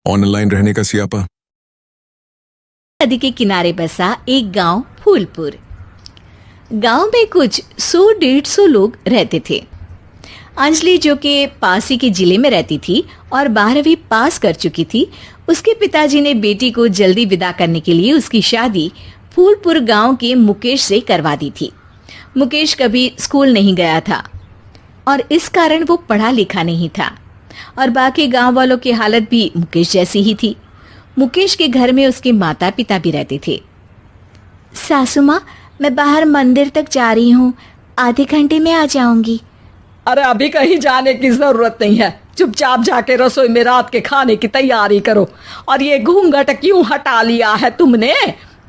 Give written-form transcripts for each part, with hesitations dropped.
Online रहने का सियापा। नदी के किनारे बसा एक गांव फूलपुर। गांव में कुछ 100-150 लोग रहते थे। अंजलि, जो कि पास ही के जिले में रहती थी और 12वीं पास कर चुकी थी, उसके पिताजी ने बेटी को जल्दी विदा करने के लिए उसकी शादी फूलपुर गांव के मुकेश से करवा दी थी। मुकेश कभी स्कूल नहीं गया था और इस कारण वो पढ़ा लिखा नहीं था और बाकी गांव वालों की हालत भी मुकेश जैसी ही थी। मुकेश के घर में उसके माता पिता भी रहते थे। सासू माँ, मैं बाहर मंदिर तक जा रही हूँ, आधे घंटे में आ जाऊंगी। अरे अभी कहीं जाने की जरूरत नहीं है, चुपचाप जाके रसोई में रात के खाने की तैयारी करो। और ये घूंघट क्यों हटा लिया है तुमने?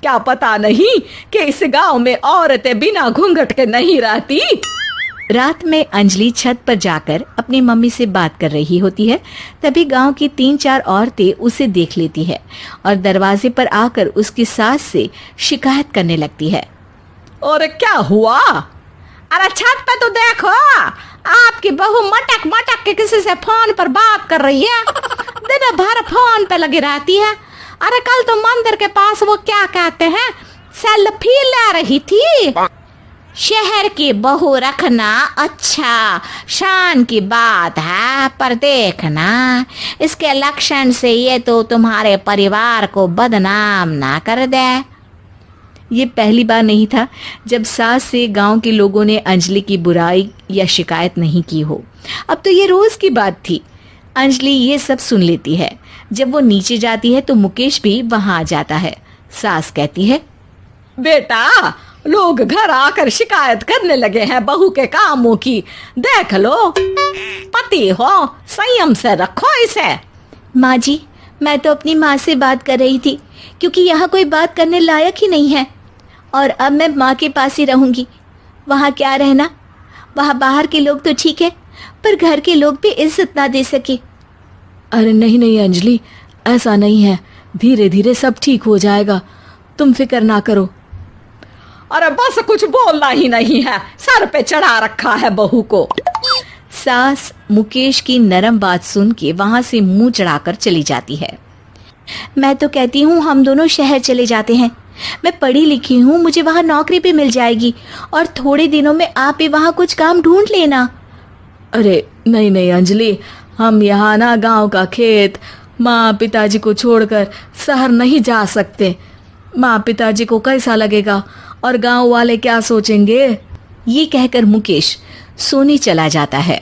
क्या पता नहीं कि इस गांव में औरतें बिना घूंघट के नहीं रहती? रात में अंजलि छत पर जाकर अपनी मम्मी से बात कर रही होती है। तभी गांव की 3-4 औरतें उसे देख लेती है और दरवाजे पर आकर उसकी सास से शिकायत करने लगती है। और क्या हुआ? अरे छत पे तो देखो, आपकी बहू मटक मटक के किसी से फोन पर बात कर रही है। दिन भर फोन पे लगी रहती है। अरे कल तो मंदिर के पास वो क्या कहते हैं, सेल्फी ले रही थी। शहर की बहू रखना अच्छा शान की बात है, पर देखना इसके लक्षण से ये तो तुम्हारे परिवार को बदनाम ना कर दे। ये पहली बार नहीं था जब सास से गांव के लोगों ने अंजलि की बुराई या शिकायत नहीं की हो। अब तो ये रोज की बात थी। अंजलि ये सब सुन लेती है। जब वो नीचे जाती है तो मुकेश भी वहां आ जाता है। सास कहती है, बेटा, लोग घर आकर शिकायत करने लगे हैं बहू के कामों की। देख लो, पति हो, संयम से रखो इसे। माँ जी, मैं तो अपनी माँ से बात कर रही थी, क्योंकि यहाँ कोई बात करने लायक ही नहीं है और अब मैं माँ के पास ही रहूंगी। वहाँ क्या रहना, वहाँ बाहर के लोग तो ठीक है, पर घर के लोग भी इज्जत ना दे सके। अरे नहीं नहीं अंजलि, ऐसा नहीं है, धीरे धीरे सब ठीक हो जाएगा, तुम फिक्र ना करो। अरे बस कुछ बोलना ही नहीं है, सर पे चढ़ा रखा है बहू को। सास मुकेश की नरम बात सुन के वहां से मुंह चढ़ाकर चली जाती है। मैं तो कहती हूँ हम दोनों शहर चले जाते हैं। मैं पढ़ी लिखी हूँ, मुझे वहाँ नौकरी भी मिल जाएगी और थोड़े दिनों में आप भी वहाँ कुछ काम ढूंढ लेना। अरे नहीं नहीं अंजलि, हम यहाँ ना गांव का खेत, माँ पिताजी को छोड़कर शहर नहीं जा सकते। माँ पिताजी को कैसा लगेगा और गांव वाले क्या सोचेंगे? ये कहकर मुकेश सोने चला जाता है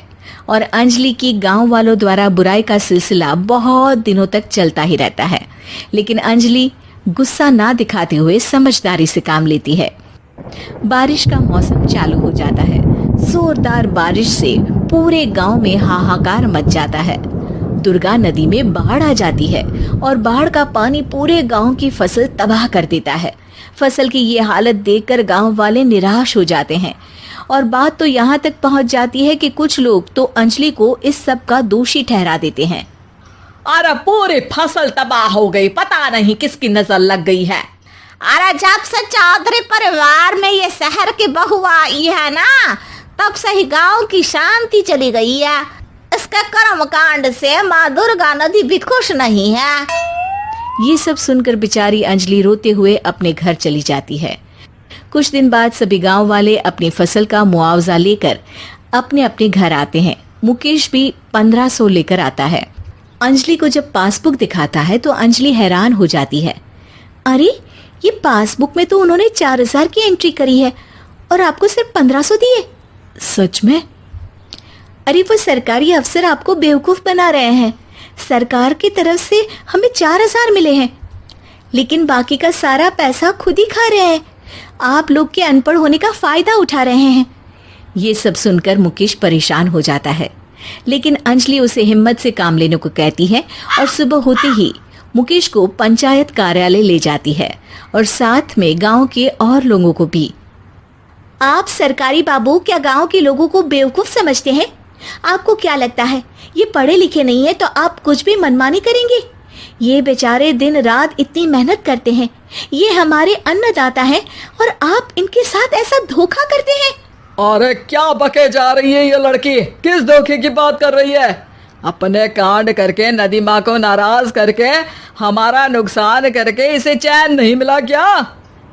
और अंजलि की गांव वालों द्वारा बुराई का सिलसिला बहुत दिनों तक चलता ही रहता है। लेकिन अंजलि गुस्सा ना दिखाते हुए समझदारी से काम लेती है। बारिश का मौसम चालू हो जाता है। जोरदार बारिश से पूरे गांव में हाहाकार मच जाता है। दुर्गा नदी में बाढ़ आ जाती है और बाढ़ का पानी पूरे गांव की फसल तबाह कर देता है। फसल की ये हालत देखकर गांव वाले निराश हो जाते हैं और बात तो यहाँ तक पहुँच जाती है कि कुछ लोग तो अंजलि को इस सब का दोषी ठहरा देते हैं। अरे पूरी फसल तबाह हो गई, पता नहीं किसकी नजर लग गई है। अरे जब से चौधरी परिवार में ये शहर की बहू आई है ना, तब से ही गांव की शांति चली गई है। इसके कर्म कांड से माँ दुर्गा नदी भी खुश नहीं है। ये सब सुनकर बेचारी अंजलि रोते हुए अपने घर चली जाती है। कुछ दिन बाद सभी गांव वाले अपनी फसल का मुआवजा लेकर अपने अपने घर आते हैं। मुकेश भी 1500 लेकर आता है। अंजलि को जब पासबुक दिखाता है तो अंजलि हैरान हो जाती है। अरे, ये पासबुक में तो उन्होंने 4000 की एंट्री करी है और आपको सिर्फ 1500 दिए। सच में? अरे, वो सरकारी अफसर आपको बेवकूफ बना रहे हैं। सरकार की तरफ से हमें 4000 मिले हैं, लेकिन बाकी का सारा पैसा खुद ही खा रहे हैं। आप लोग के अनपढ़ होने का फायदा उठा रहे हैं। ये सब सुनकर मुकेश परेशान हो जाता है, लेकिन अंजलि उसे हिम्मत से काम लेने को कहती है और सुबह होते ही मुकेश को पंचायत कार्यालय ले जाती है और साथ में गांव के और लोगों को भी। आप सरकारी बाबू क्या गांव के लोगों को बेवकूफ समझते हैं? आपको क्या लगता है ये पढ़े लिखे नहीं है तो आप कुछ भी मनमानी करेंगे? ये बेचारे दिन रात इतनी मेहनत करते हैं, ये हमारे अन्नदाता हैं और आप इनके साथ ऐसा धोखा करते हैं। अरे क्या बके जा रही है ये लड़की, किस धोखे की बात कर रही है? अपने कांड करके नदी माँ को नाराज करके हमारा नुकसान करके इसे चैन नहीं मिला क्या?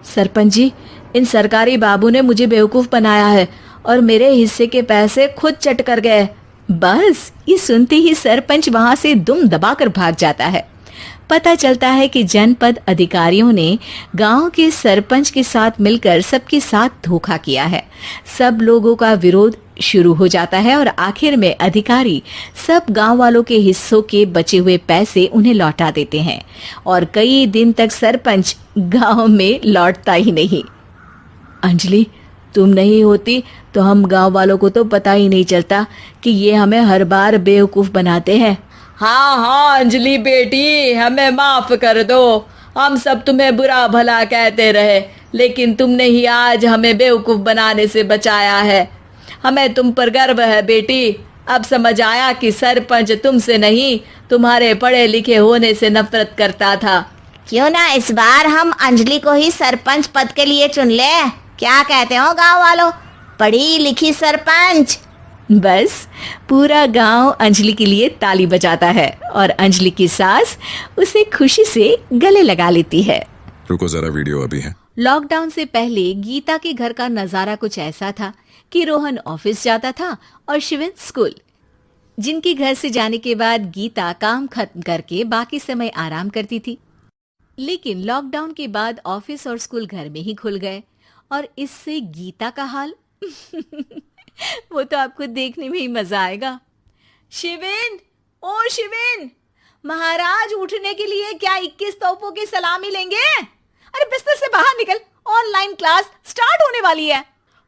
सरपंच जी, इन सरकारी बाबू ने मुझे बेवकूफ बनाया है और मेरे हिस्से के पैसे खुद चट कर गए। बस ये सुनते ही सरपंच वहां से दुम दबाकर भाग जाता है। पता चलता है कि जनपद अधिकारियों ने गांव के सरपंच के साथ मिलकर सबके साथ धोखा किया है। सब लोगों का विरोध शुरू हो जाता है और आखिर में अधिकारी सब गांव वालों के हिस्सों के बचे हुए पैसे उन्हें लौटा देते हैं और कई दिन तक सरपंच गांव में लौटता ही नहीं। अंजलि, तुम नहीं होती तो हम गांव वालों को तो पता ही नहीं चलता कि ये हमें हर बार बेवकूफ बनाते हैं। हाँ हाँ अंजलि बेटी, हमें माफ कर दो। हम सब तुम्हें बुरा भला कहते रहे, लेकिन तुमने ही आज हमें बेवकूफ बनाने से बचाया है। हमें तुम पर गर्व है बेटी। अब समझ आया कि सरपंच तुमसे नहीं, तुम्हारे पढ़े लिखे होने से नफरत करता था। क्यों ना इस बार हम अंजलि को ही सरपंच पद के लिए चुन ले। क्या कहते हो गांव वालों? पढ़ी लिखी सरपंच। बस पूरा गांव अंजलि के लिए ताली बजाता है और अंजलि की सास उसे खुशी से गले लगा लेती है। रुको जरा, वीडियो अभी है। लॉकडाउन से पहले गीता के घर का नजारा कुछ ऐसा था कि रोहन ऑफिस जाता था और शिवन स्कूल। जिनके घर से जाने के बाद गीता काम खत्म करके बाकी समय आराम करती थी। लेकिन लॉकडाउन के बाद ऑफिस और स्कूल घर में ही खुल गए और इससे गीता का हाल वो तो आपको देखने में ही मजा आएगा। शिवेन, ओ शिवेन, महाराज उठने के लिए क्या 21 तोपों की सलामी लेंगे? अरे बिस्तर से बाहर निकल, ऑनलाइन क्लास स्टार्ट होने वाली है।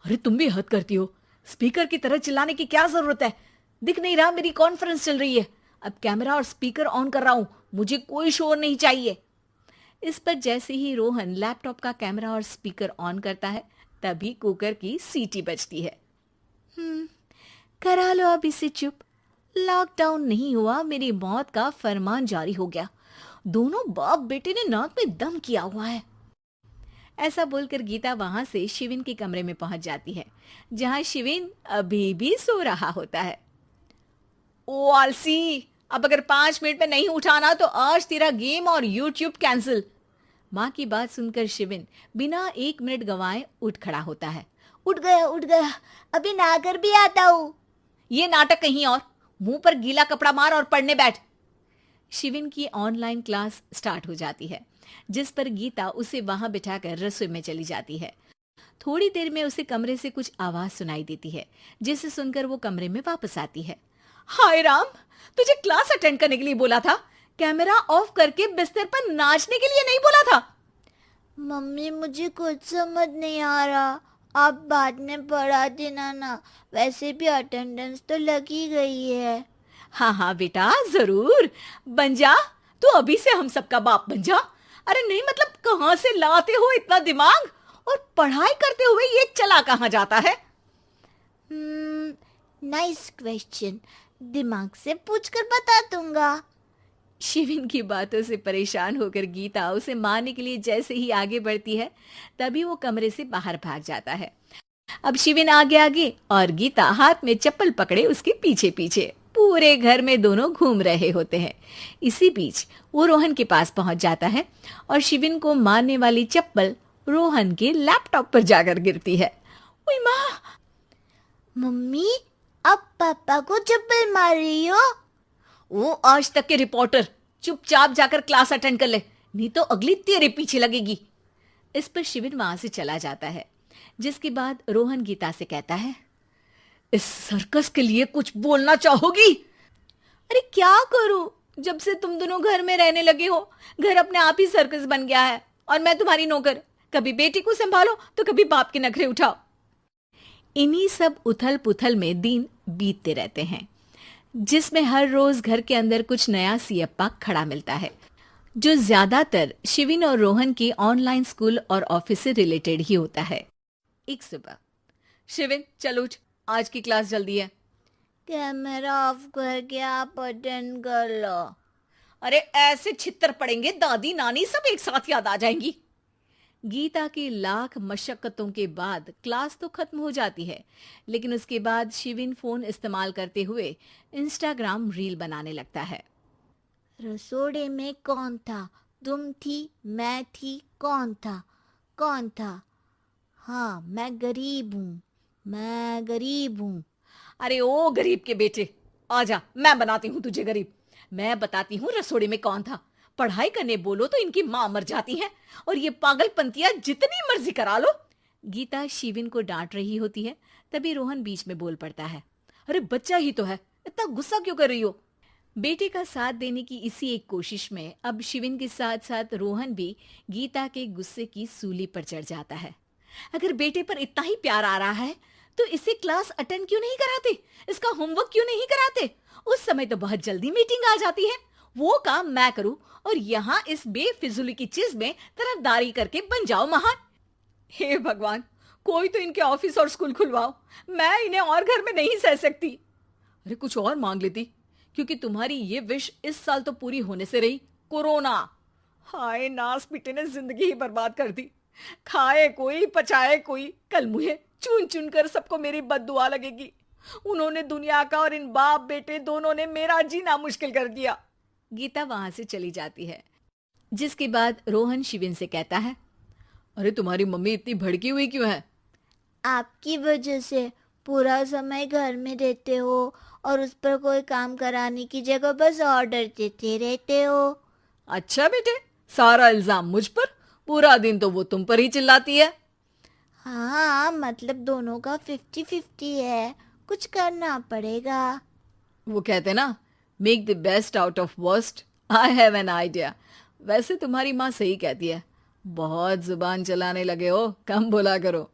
अरे तुम भी हद करती हो, स्पीकर की तरह चिल्लाने की क्या जरूरत है? दिख नहीं रहा मेरी कॉन्फ्रेंस चल रही है। अब कैमरा और स्पीकर ऑन कर रहा हूं, मुझे कोई शोर नहीं चाहिए। इस पर जैसे ही रोहन लैपटॉप का कैमरा और स्पीकर ऑन करता है तभी कुकर की सीटी बजती है। करा लो अब इसे चुप। लॉकडाउन नहीं हुआ, मेरी मौत का फरमान जारी हो गया। दोनों बाप बेटे ने नाक में दम किया हुआ है। ऐसा बोलकर गीता वहां से शिविन के कमरे में पहुंच जाती है, जहां शिविन अभी भी सो रहा होता है। ओ आलसी, अब अगर 5 मिनट में नहीं उठाना तो आज तेरा गेम और यूट्यूब कैंसिल। माँ की बात सुनकर शिविन बिना 1 मिनट गंवाए उठ खड़ा होता है। उठ गया, अभी नागर भी आता हूँ। ये नाटक कहीं और, मुंह पर गीला कपड़ा मार और पढ़ने बैठ। शिविन की ऑनलाइन क्लास स्टार्ट हो जाती है, जिस पर गीता उसे वहां बिठाकर रसोई में चली जाती है। थोड़ी देर में उसे कमरे से कुछ आवाज सुनाई देती है, जिसे सुनकर वो कमरे में वापस आती है। हाय राम, तुझे क्लास अटेंड करने के लिए बोला था, कैमरा ऑफ करके बिस्तर पर नाचने के लिए नहीं बोला था। मम्मी मुझे कुछ समझ नहीं आ रहा, आप बाद में पढ़ा देना ना, वैसे भी अटेंडेंस तो लगी गई है। हाँ बेटा, जरूर बन जा, तू अभी से हम सबका बाप बन जा। अरे नहीं मतलब कहाँ से लाते हो इतना दिमाग, और पढ़ाई करते हुए ये चला कहाँ जाता है? नाइस क्वेश्चन, दिमाग से पूछकर बता दूंगा। शिविन की बातों से परेशान होकर गीता उसे मारने के लिए जैसे ही आगे बढ़ती है तभी वो कमरे से बाहर भाग जाता है। अब शिविन आगे आगे और गीता हाथ में चप्पल पकड़े उसके पीछे पीछे पूरे घर में दोनों घूम रहे होते हैं। इसी बीच वो रोहन के पास पहुंच जाता है और शिविन को मारने वाली चप्पल रोहन के लैपटॉप पर जाकर गिरती है। ओए माँ! मम्मी, अब पापा को चप्पल मार रही हो? वो आज तक के रिपोर्टर, चुपचाप जाकर क्लास अटेंड कर ले, नहीं तो अगली तेरे पीछे लगेगी। इस पर शिविन वहां से चला जाता है, जिसके बाद रोहन गीता से कहता है, इस सर्कस के लिए कुछ बोलना चाहोगी? अरे क्या करूं, जब से तुम दोनों घर में रहने लगे हो, घर अपने आप ही सर्कस बन गया है और मैं तुम्हारी नौकर। कभी बेटी को संभालो तो कभी बाप के नखरे उठाओ। इन्हीं सब उथल पुथल में दिन बीतते रहते हैं, जिसमें हर रोज घर के अंदर कुछ नया सियप्पा खड़ा मिलता है, जो ज्यादातर शिविन और रोहन के ऑनलाइन स्कूल और ऑफिस से रिलेटेड ही होता है। एक सुबह, शिविन चल उठ, आज की क्लास जल्दी है। कैमरा ऑफ करके आप अटेंड कर लो। अरे ऐसे छित्तर पड़ेंगे, दादी नानी सब एक साथ याद आ जाएंगी। गीता की लाख मशक्कतों के बाद क्लास तो खत्म हो जाती है, लेकिन उसके बाद शिविन फोन इस्तेमाल करते हुए इंस्टाग्राम रील बनाने लगता है। रसोड़े में कौन था? तुम थी, मैं थी, कौन था? कौन था? हाँ, मैं गरीब हूँ, मैं गरीब हूँ। अरे ओ गरीब के बेटे, आजा, मैं बनाती हूँ तुझे गरीब। मैं बताती हूँ रसोड़ी में कौन था। पढ़ाई करने बोलो तो इनकी माँ मर जाती है, और ये पागलपंतियां जितनी मर्जी करा लो। गीता शिविन को डांट रही होती है, तभी रोहन बीच में बोल पड़ता है। अरे बच्चा ही तो है, इतना गुस्सा क्यों कर रही हो? बेटे का साथ देने की इसी एक कोशिश में अब शिविन के साथ साथ रोहन भी गीता के गुस्से की सूली पर चढ़ जाता है। अगर बेटे पर इतना ही प्यार आ रहा है तो इसे क्लास अटेंड क्यों नहीं कराते? इसका होमवर्क क्यों नहीं कराते? उस समय तो बहुत जल्दी मीटिंग आ जाती है। वो काम मैं करूं और यहाँ इस बेफिजुली की चीज में तरफदारी करके बन जाओ महान। हे भगवान, कोई तो इनके ऑफिस और स्कूल खुलवाओ। मैं इन्हें और घर में नहीं सह सकती। अरे कुछ और मांग लेती, क्योंकि तुम्हारी ये विश इस साल तो पूरी होने से रही, कोरोना। हाय, नास पीटे ने जिंदगी ही बर्बाद कर दी। खाए कोई, पचाए कोई, कल मुझे चुन चुन कर सबको मेरी बद्दुआ लगेगी। उन्होंने दुनिया का और इन बाप बेटे दोनों ने मेरा जीना मुश्किल कर दिया। गीता वहां से चली जाती है, जिसके बाद रोहन शिविन से कहता है, अरे तुम्हारी मम्मी इतनी भड़की हुई क्यों है? आपकी वजह से पूरा समय घर में रहते हो और उस पर कोई काम कराने की जगह बस ऑर्डर देते रहते हो। अच्छा बेटे, सारा इल्जाम मुझ पर? पूरा दिन तो वो तुम पर ही चिल्लाती है। हाँ, मतलब दोनों का 50-50 है, कुछ करना पड़ेगा। वो कहते ना, make the best out of worst. I have an idea. वैसे तुम्हारी माँ सही कहती है, बहुत जुबान चलाने लगे हो, कम बोला करो।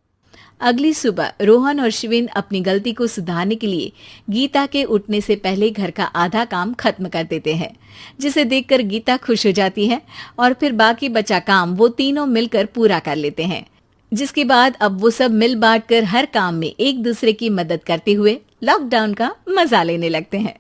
अगली सुबह रोहन और शिविन अपनी गलती को सुधारने के लिए गीता के उठने से पहले घर का आधा काम खत्म कर देते हैं, जिसे देखकर गीता खुश हो जाती है और फिर बाकी बचा काम वो तीनों मिलकर पूरा कर लेते हैं। जिसके बाद अब वो सब मिल बांट कर हर काम में एक दूसरे की मदद करते हुए लॉकडाउन का मजा लेने लगते हैं।